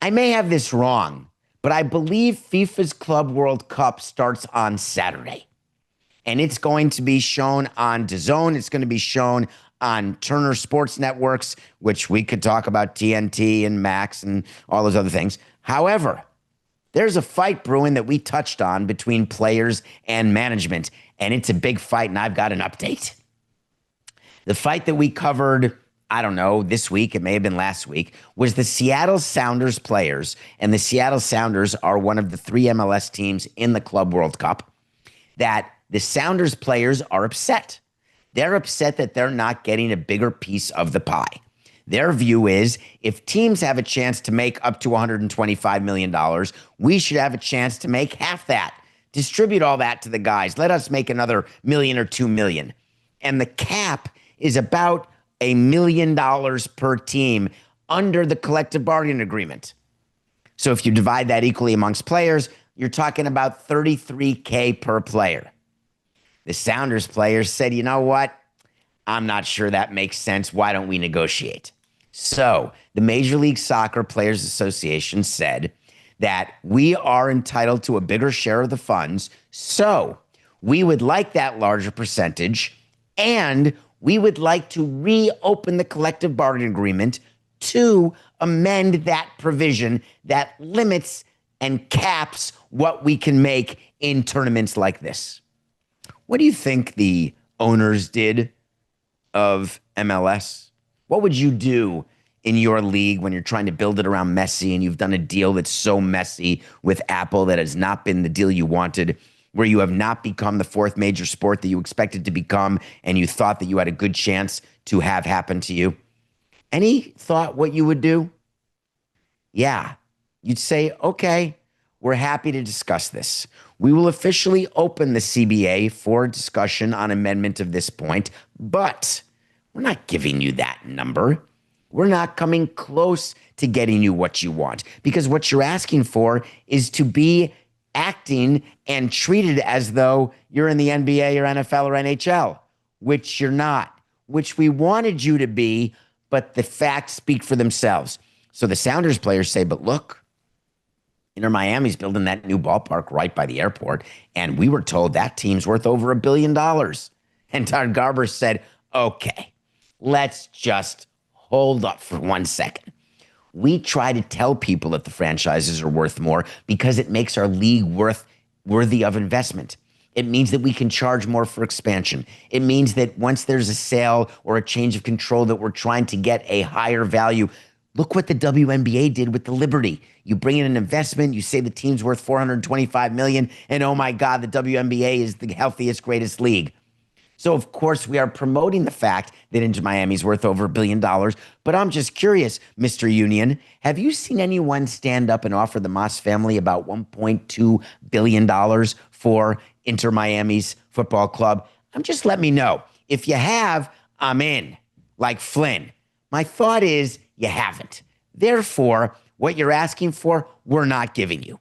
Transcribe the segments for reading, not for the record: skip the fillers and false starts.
I may have this wrong, but I believe FIFA's Club World Cup starts on Saturday. And it's going to be shown on DAZN. It's going to be shown on Turner Sports Networks, which we could talk about TNT and Max and all those other things. However, there's a fight brewing that we touched on between players and management, and it's a big fight, and I've got an update. The fight that we covered, I don't know, this week, it may have been last week, was the Seattle Sounders players, and the Seattle Sounders are one of the 3 MLS teams in the Club World Cup, that the Sounders players are upset. They're upset that they're not getting a bigger piece of the pie. Their view is if teams have a chance to make up to $125 million, we should have a chance to make half that. Distribute all that to the guys. Let us make another million or 2 million. And the cap is about $1 million per team under the collective bargaining agreement. So if you divide that equally amongst players, you're talking about $33K per player. The Sounders players said, you know what? I'm not sure that makes sense. Why don't we negotiate? So the Major League Soccer Players Association said that we are entitled to a bigger share of the funds. So we would like that larger percentage, and we would like to reopen the collective bargaining agreement to amend that provision that limits and caps what we can make in tournaments like this. What do you think the owners did of MLS? What would you do in your league when you're trying to build it around Messi and you've done a deal that's so messy with Apple that has not been the deal you wanted, where you have not become the 4th major sport that you expected to become and you thought that you had a good chance to have happen to you? Any thought what you would do? Yeah, you'd say, okay, we're happy to discuss this. We will officially open the CBA for discussion on amendment of this point, but we're not giving you that number. We're not coming close to getting you what you want, because what you're asking for is to be acting and treated as though you're in the NBA or NFL or NHL, which you're not, which we wanted you to be, but the facts speak for themselves. So the Sounders players say, but look, Inter Miami's building that new ballpark right by the airport, and we were told that team's worth over $1 billion. And Todd Garber said, okay, let's just hold up for 1 second. We try to tell people that the franchises are worth more because it makes our league worthy of investment. It means that we can charge more for expansion. It means that once there's a sale or a change of control that we're trying to get a higher value. Look what the WNBA did with the Liberty. You bring in an investment, you say the team's worth $425 million, and oh my God, the WNBA is the healthiest, greatest league. So of course we are promoting the fact that Inter Miami's worth over $1 billion, but I'm just curious, Mr. Union, have you seen anyone stand up and offer the Moss family about $1.2 billion for Inter Miami's football club? Just let me know. If you have, I'm in, like Flynn. My thought is, you haven't. Therefore, what you're asking for, we're not giving you.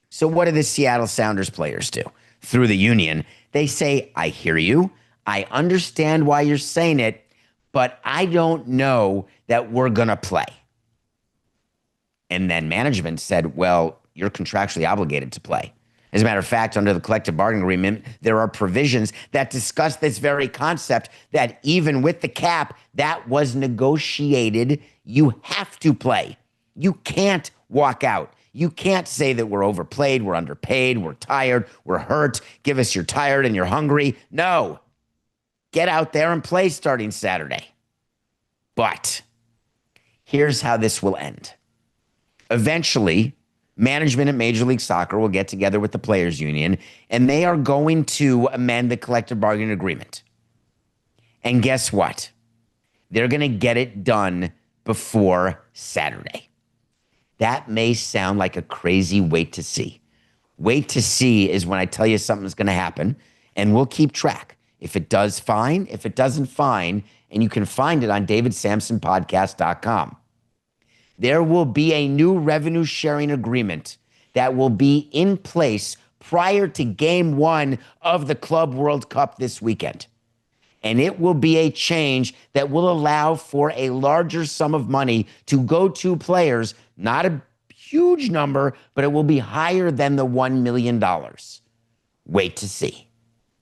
So what do the Seattle Sounders players do? Through the union, they say, I hear you. I understand why you're saying it, but I don't know that we're going to play. And then management said, well, you're contractually obligated to play. As a matter of fact, under the collective bargaining agreement, there are provisions that discuss this very concept, that even with the cap that was negotiated, you have to play. You can't walk out. You can't say that we're overplayed, we're underpaid, we're tired, we're hurt. Give us you're tired and you're hungry. No. Get out there and play starting Saturday. But here's how this will end. Eventually, management at Major League Soccer will get together with the players union, and they are going to amend the collective bargaining agreement. And guess what? They're going to get it done before Saturday. That may sound like a crazy wait to see. Wait to see is when I tell you something's going to happen, and we'll keep track. If it does, fine. If it doesn't, fine. And you can find it on davidsamsonpodcast.com. There will be a new revenue sharing agreement that will be in place prior to game 1 of the Club World Cup this weekend. And it will be a change that will allow for a larger sum of money to go to players, not a huge number, but it will be higher than the $1 million. Wait to see.